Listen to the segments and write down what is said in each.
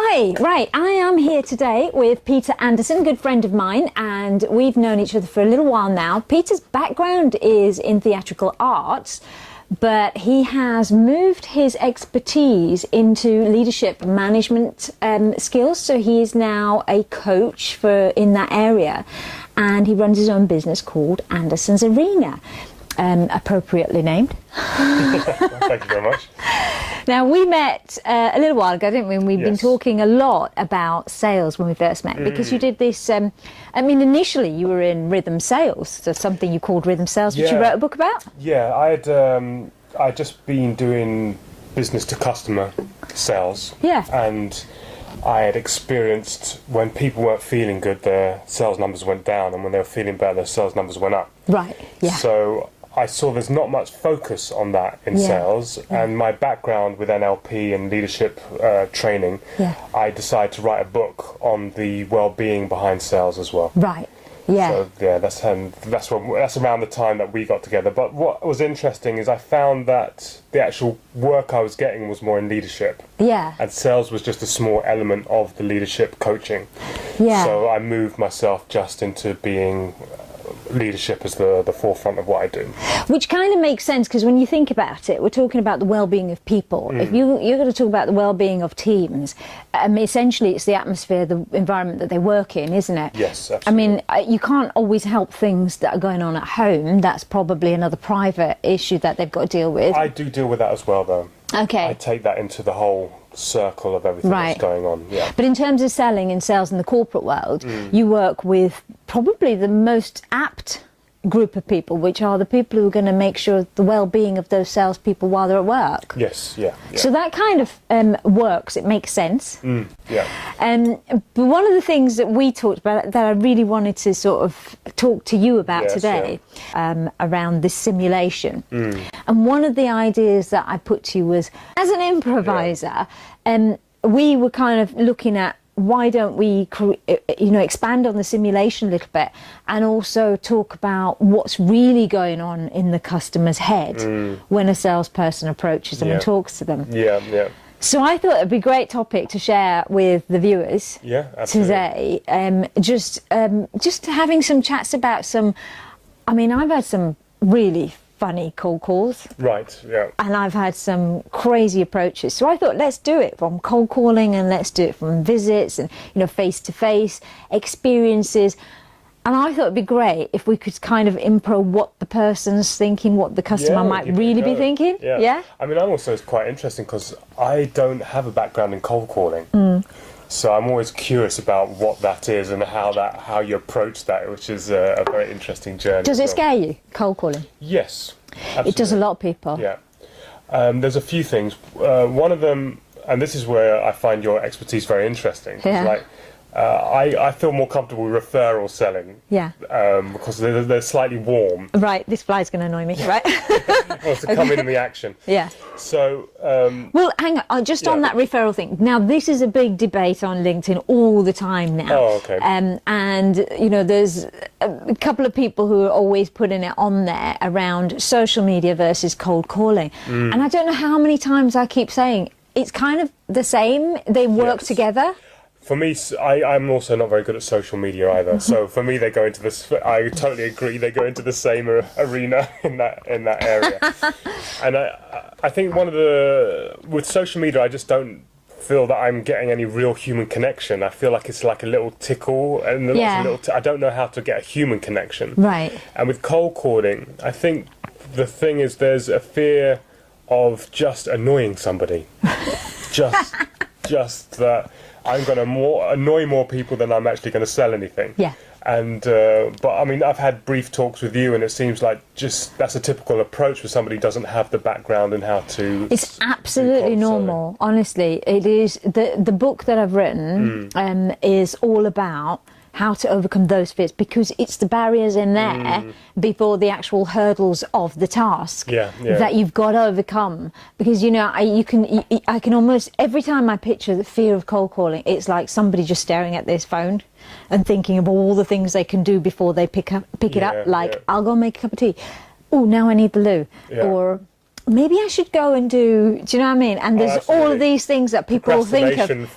Hi, right, I am here today with Peter Anderson, good friend of mine, and we've known each other for a little while now. Peter's background is in theatrical arts, but he has moved his expertise into leadership management skills, so he is now a coach in that area, and he runs his own business called Anderson's Arena, appropriately named. Thank you very much. Now, we met a little while ago, didn't we? And we've been Yes. talking a lot about sales when we first met, because you did this, I mean, initially you were in rhythm sales, so something you called rhythm sales, which you wrote a book about? Yeah, I'd just been doing business to customer sales. Yeah. And I had experienced when people weren't feeling good, their sales numbers went down, and when they were feeling better, their sales numbers went up. Right, yeah. So I saw there's not much focus on that in sales, and my background with NLP and leadership training, I decided to write a book on the well-being behind sales as well. Right, yeah. So yeah, that's around the time that we got together. But what was interesting is I found that the actual work I was getting was more in leadership. Yeah. And sales was just a small element of the leadership coaching. Yeah. So I moved myself just into being leadership as the forefront of what I do. Which kind of makes sense, because when you think about it, we're talking about the well-being of people. If you're going to talk about the well-being of teams, essentially it's the atmosphere, the environment that they work in, isn't it? Yes, absolutely. I mean, you can't always help things that are going on at home. That's probably another private issue that they've got to deal with. I do deal with that as well, though. Okay. I take that into the whole circle of everything that's going on. Yeah. But in terms of selling and sales in the corporate world, you work with probably the most apt group of people, which are the people who are going to make sure the well-being of those salespeople while they're at work. Yes, yeah. So that kind of works. It makes sense. Yeah. But one of the things that we talked about that I really wanted to sort of talk to you about today, around this simulation. And one of the ideas that I put to you was, as an improviser, we were kind of looking at, why don't we, expand on the simulation a little bit, and also talk about what's really going on in the customer's head when a salesperson approaches them and talks to them. Yeah, yeah. So I thought it'd be a great topic to share with the viewers today. Just having some chats about some. I mean, I've had some really funny cold calls. Right, yeah. And I've had some crazy approaches. So I thought, let's do it from cold calling, and let's do it from visits and, face-to-face experiences. And I thought it'd be great if we could kind of improv what the person's thinking, what the customer might really be thinking. Yeah. I mean, I'm also quite interesting because I don't have a background in cold calling. So I'm always curious about what that is and how you approach that, which is a very interesting journey. Does it scare you, cold calling? Yes, absolutely. It does a lot of people. Yeah. There's a few things. One of them, and this is where I find your expertise very interesting. Yeah. Like, I feel more comfortable with referral selling. Yeah. Because they're slightly warm. Right, this fly's going to annoy me, right? Wants to come in the action. Yeah. So. Well, hang on, just on that referral thing. Now, this is a big debate on LinkedIn all the time now. Oh, okay. And, there's a couple of people who are always putting it on there around social media versus cold calling. And I don't know how many times I keep saying, it's kind of the same. They work together. For me, I'm also not very good at social media either. So for me, they go into this. I totally agree. They go into the same arena in that area. And I think with social media, I just don't feel that I'm getting any real human connection. I feel like it's like a little tickle, and I don't know how to get a human connection. Right. And with cold calling, I think the thing is there's a fear of just annoying somebody. just that. I'm going to annoy more people than I'm actually going to sell anything. Yeah. And but I mean, I've had brief talks with you, and it seems like that's a typical approach for somebody who doesn't have the background in how to. It's absolutely normal. Honestly, it is. The book that I've written is all about how to overcome those fears, because it's the barriers in there before the actual hurdles of the task that you've got to overcome. Because I can almost, every time I picture the fear of cold calling, it's like somebody just staring at this phone and thinking of all the things they can do before they pick it up. Like, I'll go make a cup of tea. Oh, now I need the loo. Or maybe I should go and do you know what I mean? And there's all of these things that people think of.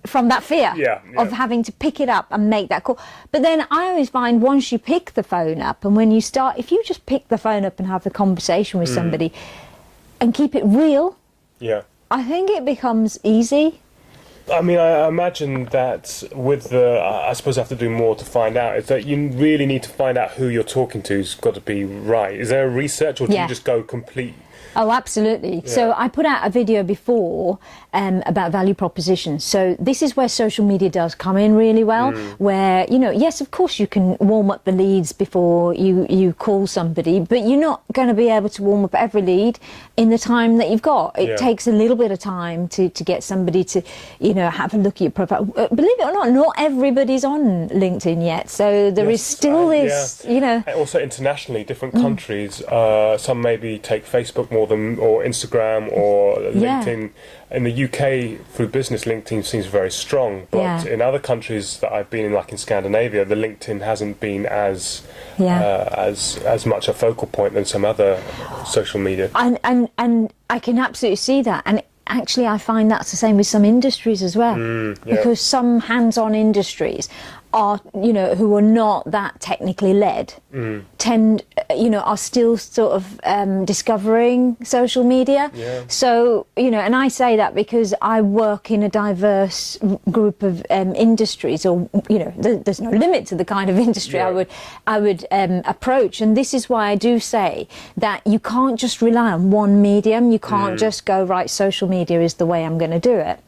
From that fear of having to pick it up and make that call. But then I always find once you pick the phone up and when you start, if you just pick the phone up and have the conversation with somebody and keep it real, I think it becomes easy. I mean, I imagine that with I suppose I have to do more to find out, is that you really need to find out who you're talking to who's got to be right. Is there a research or do you just go complete? Oh, absolutely. Yeah. So I put out a video before about value propositions. So this is where social media does come in really well, where, you know, yes, of course you can warm up the leads before you call somebody, but you're not going to be able to warm up every lead in the time that you've got. It takes a little bit of time to get somebody to, you know, have a look at your profile. Believe it or not everybody's on LinkedIn yet. So there is still this, you know. Also internationally, different countries, some maybe take Facebook more than, or Instagram or LinkedIn. In the UK, through business, LinkedIn seems very strong, but in other countries that I've been in, like in Scandinavia, the LinkedIn hasn't been as much a focal point than some other social media. And I can absolutely see that. And actually, I find that's the same with some industries as well, because some hands-on industries are, you know, who are not that technically led, tend, you know, are still sort of discovering social media. So, you know, and I say that because I work in a diverse group of industries, or, you know, there's no limit to the kind of industry I would approach. And this is why I do say that you can't just rely on one medium. You can't just go, right, social media is the way I'm going to do it.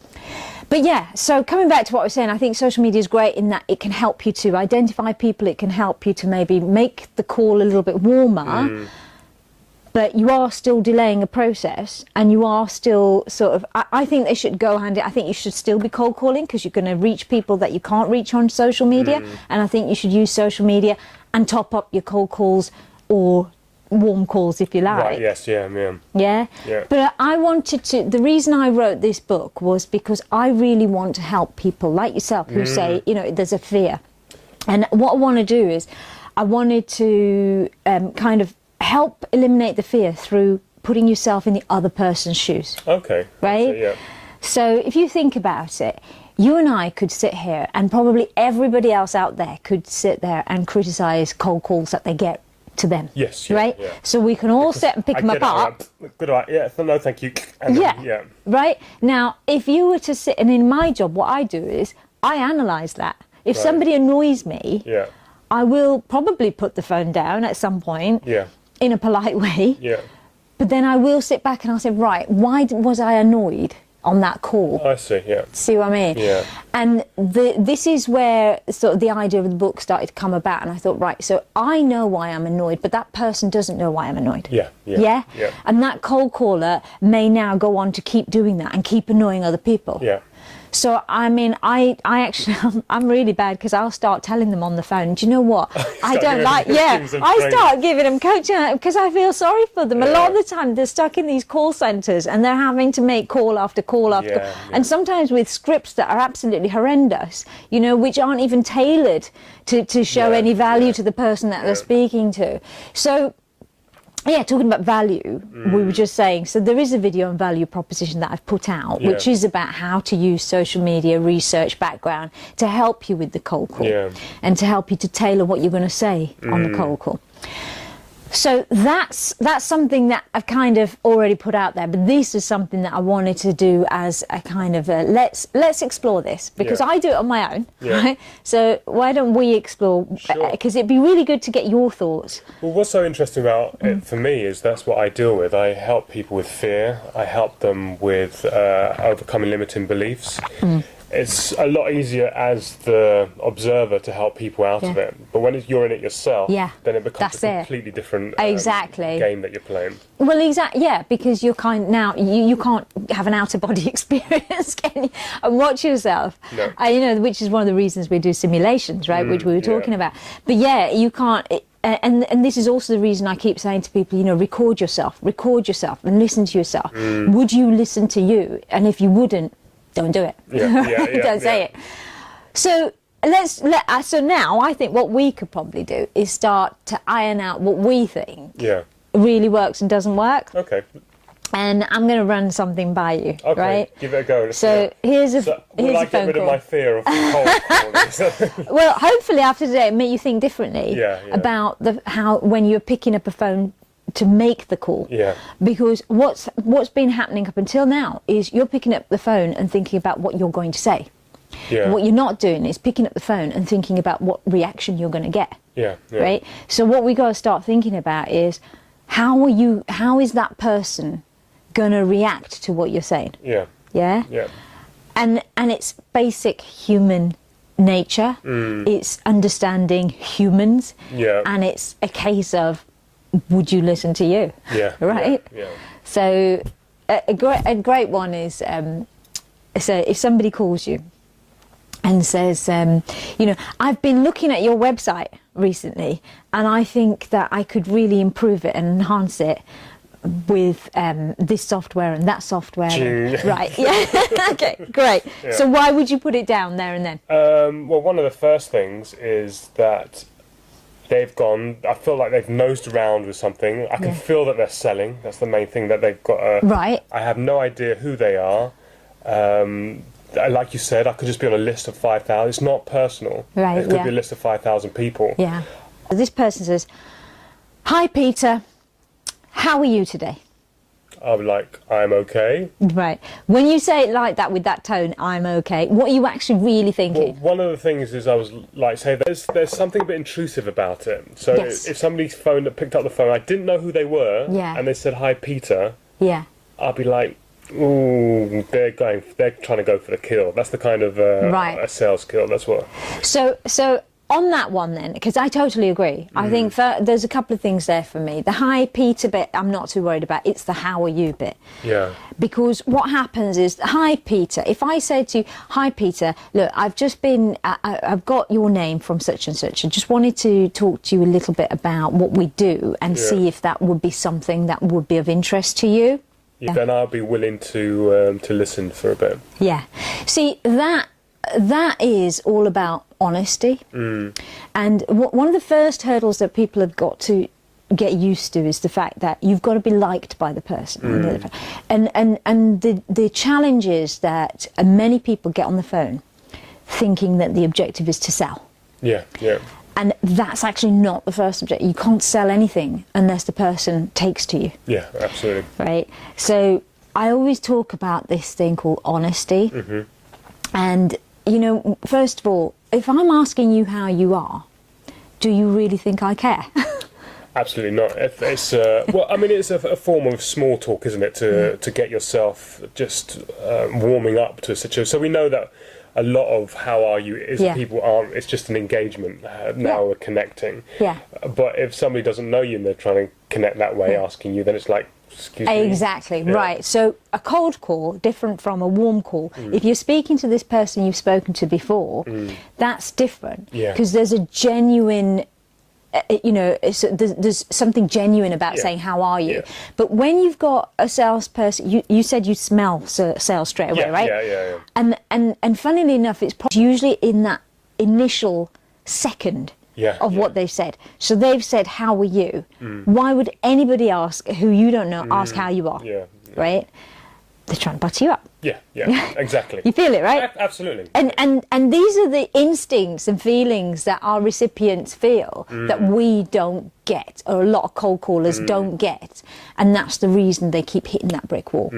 But yeah, so coming back to what I was saying, I think social media is great in that it can help you to identify people, it can help you to maybe make the call a little bit warmer, but you are still delaying a process, and you are still sort of, I think they should go hand in. I think you should still be cold calling, because you're going to reach people that you can't reach on social media, and I think you should use social media and top up your cold calls or warm calls, if you like. Right, yes, yeah. But I wanted to, the reason I wrote this book was because I really want to help people like yourself who say, you know, there's a fear. And what I want to do is, I wanted to kind of help eliminate the fear through putting yourself in the other person's shoes. Okay. Right? So if you think about it, you and I could sit here, and probably everybody else out there could sit there and criticise cold calls that they get to them. Yes. Right? Yeah. So we can all sit and pick them apart. Good, no, thank you. And then, Right? Now, if you were to sit, and in my job, what I do is I analyse that. If somebody annoys me, I will probably put the phone down at some point in a polite way. But then I will sit back and I'll say, right, why was I annoyed on that call? I see, See what I mean? And this is where sort of the idea of the book started to come about, and I thought, right, so I know why I'm annoyed, but that person doesn't know why I'm annoyed. And that cold caller may now go on to keep doing that and keep annoying other people. So, I mean, I actually, I'm really bad, because I'll start telling them on the phone, do you know what? I don't like, I start giving them coaching, because I feel sorry for them. A lot of the time, they're stuck in these call centres, and they're having to make call after call after call. And sometimes with scripts that are absolutely horrendous, you know, which aren't even tailored to show any value to the person that they're speaking to. So, talking about value, we were just saying, so there is a video on value proposition that I've put out, which is about how to use social media research background to help you with the cold call and to help you to tailor what you're going to say on the cold call. So that's something that I've kind of already put out there, but this is something that I wanted to do as a kind of a let's explore this, because I do it on my own, right? So why don't we explore, because it'd be really good to get your thoughts. Well, what's so interesting about it for me is that's what I deal with. I help people with fear. I help them with overcoming limiting beliefs. It's a lot easier as the observer to help people out of it. But when you're in it yourself, then it becomes a completely different game that you're playing. Well, because you're you can't have an out-of-body experience, can you? And watch yourself. No. You know, which is one of the reasons we do simulations, right? Which we were talking about. But you can't. And this is also the reason I keep saying to people, you know, record yourself and listen to yourself. Would you listen to you? And if you wouldn't, don't do it. Don't say it. So so now I think what we could probably do is start to iron out what we think really works and doesn't work. Okay. And I'm going to run something by you, Okay, right? give it a go. So here's a will I phone get rid call. of my fear of cold calling? Well, hopefully after today it make you think differently about how when you're picking up a phone to make the call. Yeah. Because what's been happening up until now is you're picking up the phone and thinking about what you're going to say. Yeah. What you're not doing is picking up the phone and thinking about what reaction you're going to get. Yeah. Right? So what we got to start thinking about is how is that person going to react to what you're saying? Yeah. Yeah? Yeah. And it's basic human nature. It's understanding humans. Yeah. And it's a case of, would you listen to you? Yeah. Right? Yeah. So a great one is, so if somebody calls you and says, I've been looking at your website recently and I think that I could really improve it and enhance it with this software and that software. Right, yeah. Okay, great. Yeah. So why would you put it down there and then? Well, one of the first things is that I feel like they've nosed around with something. I can feel that they're selling. That's the main thing, that they've got Right. I have no idea who they are. Like you said, I could just be on a list of 5,000. It's not personal. Right, It could yeah. be a list of 5,000 people. Yeah. This person says, "Hi Peter, how are you today?" I'm like, I'm okay. Right. When you say it like that with that tone, "I'm okay," what are you actually really thinking? Well, one of the things is I was like, say, there's something a bit intrusive about it. So Yes. if somebody picked up the phone, I didn't know who they were, Yeah. and they said, "Hi Peter," Yeah. I'd be like, ooh, they're trying to go for the kill. That's the kind of Right. a sales kill. That's what. So on that one then, because I totally agree. I think there's a couple of things there for me. The "Hi Peter" bit, I'm not too worried about. It's the "How are you" bit. Yeah. Because what happens is, "Hi Peter," if I say to you, "Hi Peter, look, I've just been, I've got your name from such and such. I just wanted to talk to you a little bit about what we do and see if that would be something that would be of interest to you." Then I'll be willing to listen for a bit. Yeah. See, that is all about honesty. And one of the first hurdles that people have got to get used to is the fact that you've got to be liked by the person. And the challenge is that many people get on the phone thinking that the objective is to sell. Yeah, yeah. And that's actually not the first objective. You can't sell anything unless the person takes to you. Yeah, absolutely. Right? So I always talk about this thing called honesty. And, first of all, if I'm asking you how you are, do you really think I care? Absolutely not. It's well, I mean, it's a form of small talk, isn't it? To get yourself just warming up to a situation. So we know that a lot of "how are you" is people aren't. It's just an engagement. Now we're connecting. Yeah. But if somebody doesn't know you and they're trying to connect that way, asking you, then it's like, excuse me. Exactly, right. So a cold call, different from a warm call. If you're speaking to this person you've spoken to before, that's different. Yeah. Because there's a genuine, there's something genuine about saying, "How are you?" Yeah. But when you've got a salesperson, you said you smell sales straight away, right? Yeah. And funnily enough, it's usually in that initial second of what they've said. So they've said, "How are you?" Why would anybody ask who you don't know, ask how you are? Yeah. Right? They're trying to butter you up. Yeah, exactly. You feel it, right? Absolutely. And these are the instincts and feelings that our recipients feel that we don't get, or a lot of cold callers don't get. And that's the reason they keep hitting that brick wall.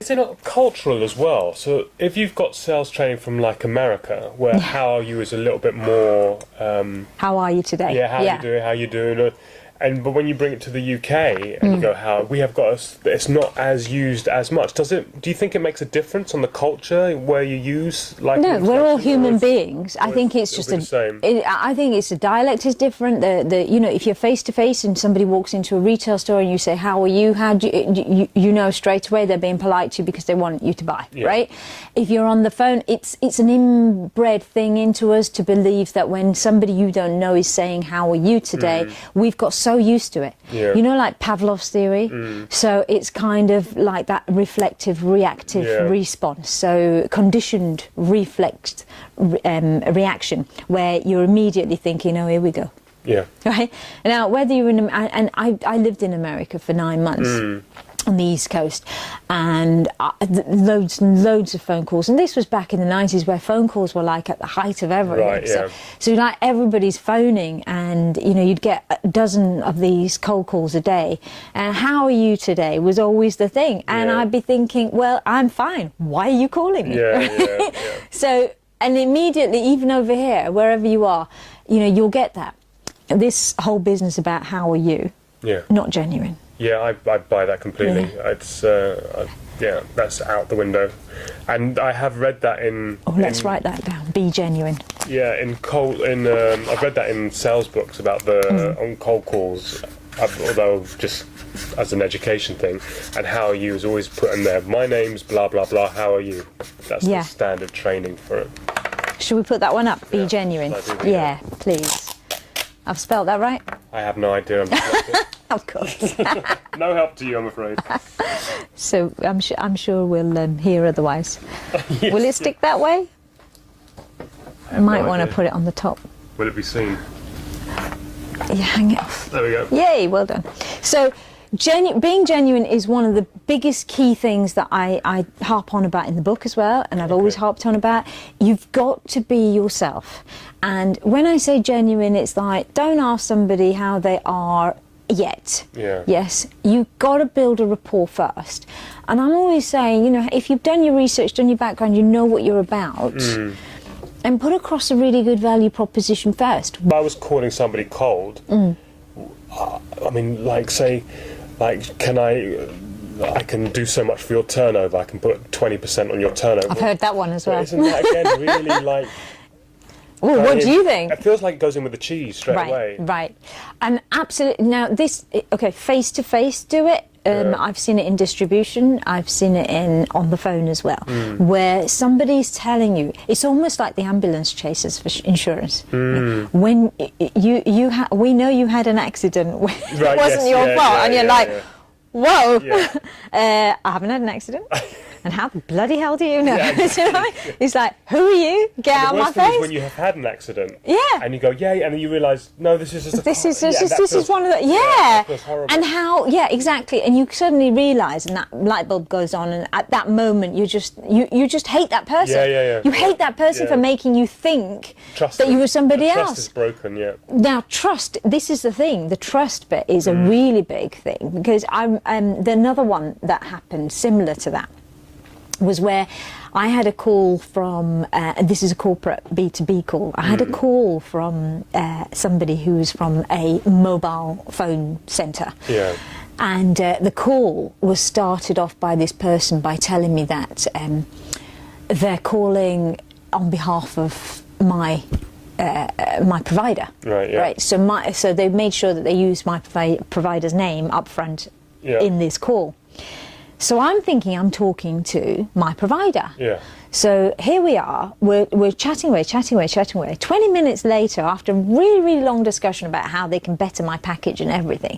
Is it not cultural as well? So if you've got sales training from like America, where "how are you" is a little bit more... How are you today? Yeah, how you doing? But when you bring it to the UK and you go, "How we have got," it's not as used as much. Do you think it makes a difference on the culture where you use like? No, we're all human beings. I think it's just the same. I think it's the dialect is different. If you're face to face and somebody walks into a retail store and you say, "How are you?" How do you know straight away they're being polite to you because they want you to buy, right? If you're on the phone, it's an inbred thing into us to believe that when somebody you don't know is saying, "How are you today?" we've got so used to it. Like Pavlov's theory. So it's kind of like that reflective reactive response. So conditioned reflex reaction where you're immediately thinking, "Oh, here we go." Yeah. Right? Now, whether you're in, and I lived in America for 9 months on the East Coast, and loads and loads of phone calls. And this was back in the 90s where phone calls were like at the height of everything. Right, yeah. So like everybody's phoning, and you know, you'd get a dozen of these cold calls a day. And how are you today was always the thing. And Yeah. I'd be thinking, well, I'm fine. Why are you calling me? Yeah. So, and immediately, even over here, wherever you are, you know, you'll get that. This whole business about how are you, not genuine. Yeah, I buy that completely. It's that's out the window. And I have read that in... Oh, let's write that down. Be genuine. Yeah, I've read that in sales books about the on cold calls, although just as an education thing, and how are you is always put in there. My name's blah, blah, blah, how are you? That's the standard training for it. Should we put that one up? Be genuine. Yeah, please. I've spelled that right? I have no idea. I'm just Of course. no help to you, I'm afraid. So I'm sure we'll hear otherwise. Yes. Will it stick that way? I might want to put it on the top. Will it be seen? Yeah, hang it off. There we go. Yay, well done. So being genuine is one of the biggest key things that I harp on about in the book as well, and I've always harped on about. You've got to be yourself. And when I say genuine, it's like, don't ask somebody how they are yet. Yeah. Yes, you've got to build a rapport first. And I'm always saying, you know, if you've done your research, done your background, you know what you're about, and put across a really good value proposition first. If I was calling somebody cold, I mean, like, say, like, I can do so much for your turnover, I can put 20% on your turnover. I've heard that one as well. But isn't that, again, really, like... Well, what do you think? It feels like it goes in with the cheese straight away. Right. And absolutely. Now, this, okay, face-to-face do it. I've seen it in distribution. I've seen it on the phone as well, where somebody's telling you. It's almost like the ambulance chasers for insurance. When we know you had an accident, it wasn't your fault, and you're like, whoa, I haven't had an accident. And how the bloody hell do you know? Yeah, exactly. You know what I mean? It's like, who are you? Get out of my face. The worst thing is face. when you have had an accident. Yeah. And you go, yay, and then you realise, no, this is just This is one of the that feels horrible. And how exactly, and you suddenly realise, and that light bulb goes on, and at that moment you just hate that person. You hate that person for making you think that you were somebody else. Trust is broken. Now trust, this is the thing, the trust bit is a really big thing, because another one that happened similar to that was where I had a call from, this is a corporate B2B call, I had a call from somebody who was from a mobile phone centre. Yeah. And the call was started off by this person by telling me that they're calling on behalf of my provider. Right, yeah. Right, so they made sure that they used my provider's name up front in this call. So I'm thinking I'm talking to my provider. Yeah. So here we are, we're chatting away. 20 minutes later, after a really, really long discussion about how they can better my package and everything,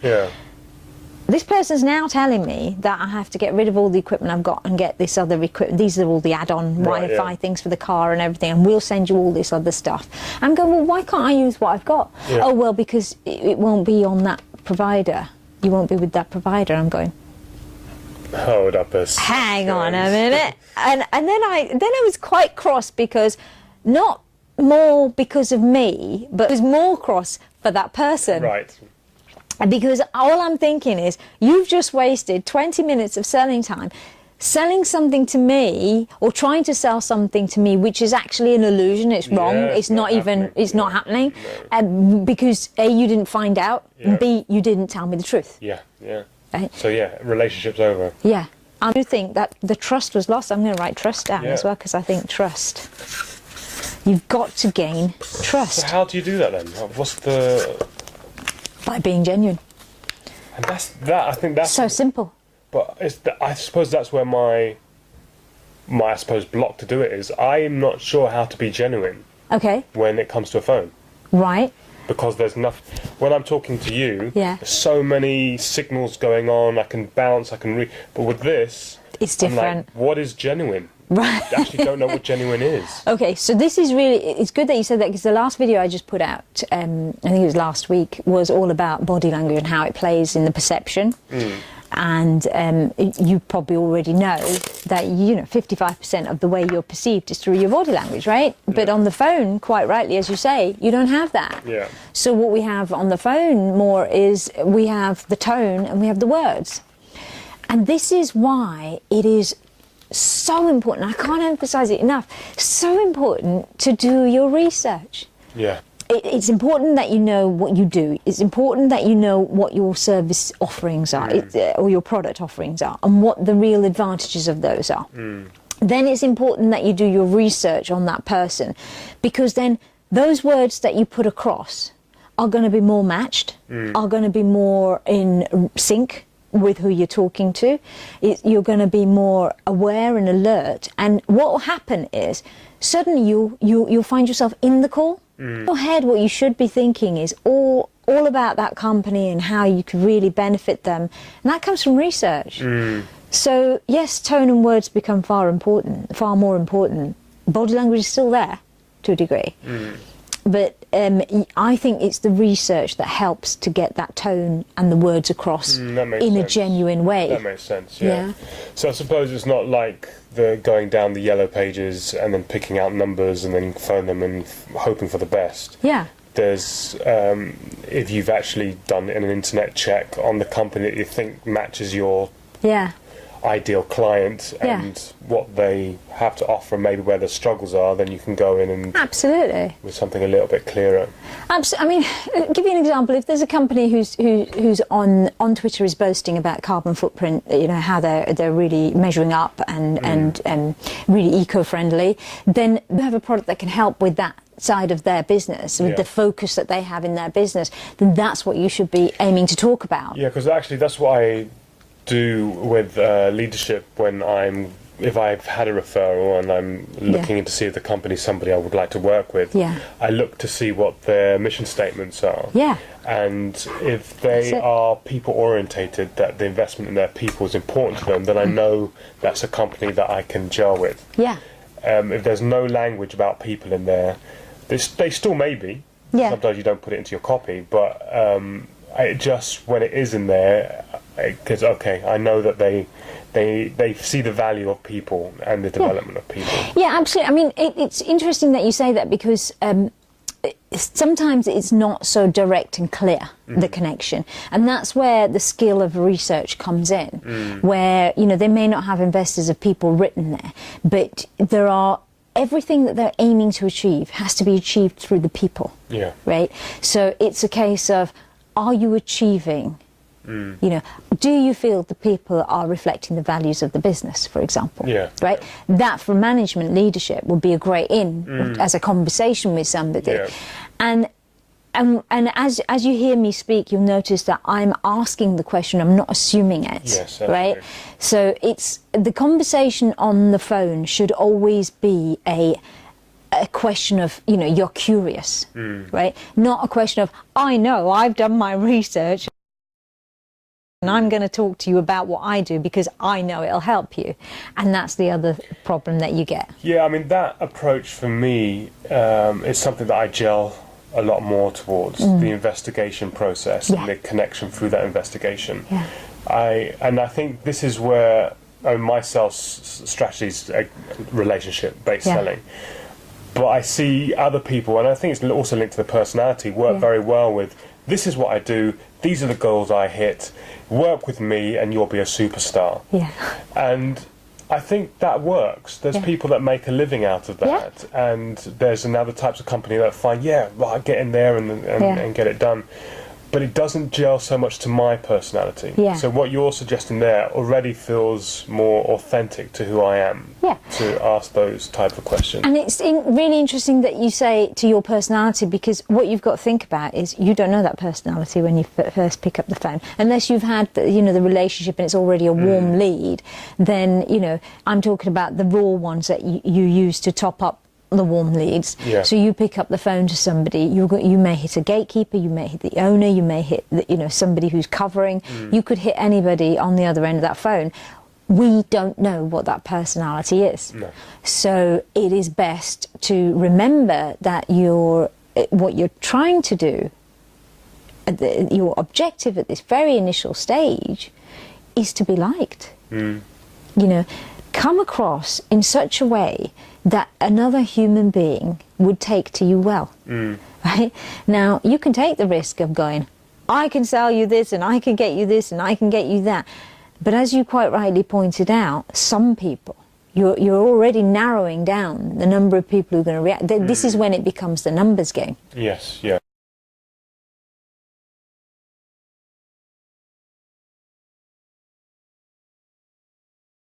this person's now telling me that I have to get rid of all the equipment I've got and get this other equipment. These are all the add-on Wi-Fi things for the car and everything, and we'll send you all this other stuff. I'm going, well, why can't I use what I've got? Oh, well, because it won't be on that provider. You won't be with that provider. I'm going, hold up a hang on a minute. And then I was quite cross, because not more because of me, but it was more cross for that person. Right. Because all I'm thinking is, you've just wasted 20 minutes of selling time selling something to me, or trying to sell something to me, which is actually an illusion. It's wrong. It's not even. It's not happening, because A, you didn't find out, and B, you didn't tell me the truth. Yeah. Right? So relationship's over. Yeah, I do think that the trust was lost. I'm going to write trust down as well, because I think trust. You've got to gain trust. So how do you do that then? What's the? By being genuine. And I think that's so simple. But I suppose that's where my I suppose block to do it is. I'm not sure how to be genuine. Okay. When it comes to a phone. Right. Because there's nothing. When I'm talking to you, there's so many signals going on. I can bounce. I can read. But with this, it's different. I'm like, what is genuine? actually don't know what genuine is. Okay, so this is really, it's good that you said that, because the last video I just put out, I think it was last week, was all about body language and how it plays in the perception. And you probably already know that 55% of the way you're perceived is through your body language, right? But on the phone, quite rightly, as you say, you don't have that. Yeah. So what we have on the phone more is we have the tone and we have the words. And this is why it is so important, I can't emphasize it enough, so important to do your research. Yeah. It's important that you know what you do. It's important that you know what your service offerings are, or your product offerings are, and what the real advantages of those are. Then it's important that you do your research on that person, because then those words that you put across are going to be more matched, are going to be more in sync with who you're talking to. You're going to be more aware and alert, and what will happen is suddenly you'll find yourself in the call. In your head, what you should be thinking is all about that company and how you could really benefit them, and that comes from research. So yes, tone and words become far more important. Body language is still there to a degree, but I think it's the research that helps to get that tone and the words across in a genuine way. That makes sense, yeah. So I suppose it's not like the going down the yellow pages and then picking out numbers and then phone them and hoping for the best. Yeah. There's, if you've actually done an internet check on the company that you think matches your ideal client and what they have to offer, maybe where the struggles are, then you can go in and absolutely with something a little bit clearer. I mean, give you an example. If there's a company who's on Twitter is boasting about carbon footprint, how they're really measuring up and really eco-friendly, then you have a product that can help with that side of their business, with the focus that they have in their business, then that's what you should be aiming to talk about. Yeah, because actually that's what I do with leadership when if I've had a referral and I'm looking to see if the company's somebody I would like to work with, I look to see what their mission statements are. And if they are people orientated, that the investment in their people is important to them, then I know that's a company that I can gel with. If there's no language about people in there, they still may be. Sometimes you don't put it into your copy, but when it is in there, because I know that they see the value of people and the development of people. Yeah, absolutely. I mean, it's interesting that you say that, because sometimes it's not so direct and clear, the connection, and that's where the skill of research comes in, where they may not have investors of people written there, but everything that they're aiming to achieve has to be achieved through the people. Right? So it's a case of, are you achieving, do you feel the people are reflecting the values of the business, for example? Right? That for management leadership would be a great as a conversation with somebody. And as you hear me speak, you'll notice that I'm asking the question, I'm not assuming it. Right? So it's the conversation on the phone should always be a question of, you're curious, right? Not a question of, I know, I've done my research and I'm going to talk to you about what I do because I know it'll help you. And that's the other problem that you get. Yeah, I mean, that approach for me is something that I gel a lot more towards, the investigation process and the connection through that investigation. I think this is where my sales strategy is relationship-based selling. But I see other people, and I think it's also linked to the personality, work very well with, this is what I do, these are the goals I hit, work with me and you'll be a superstar. And I think that works. There's people that make a living out of that, and there's another types of company that find, get in there and get it done. But it doesn't gel so much to my personality. So what you're suggesting there already feels more authentic to who I am, to ask those type of questions. And it's really interesting that you say to your personality, because what you've got to think about is you don't know that personality when you first pick up the phone. Unless you've had the relationship and it's already a warm lead, then, I'm talking about the raw ones that you use to top up the warm leads. So you pick up the phone to somebody, you may hit a gatekeeper, you may hit the owner, you may hit somebody who's covering, you could hit anybody on the other end of that phone. we don't know what that personality is. No. So it is best to remember that what you're trying to do, your objective at this very initial stage, is to be liked. You know, come across in such a way that another human being would take to you well. Right? Now, you can take the risk of going, I can sell you this, and I can get you this, and I can get you that. But as you quite rightly pointed out, some people, you're already narrowing down the number of people who are going to react. This is when it becomes the numbers game. Yes, yeah.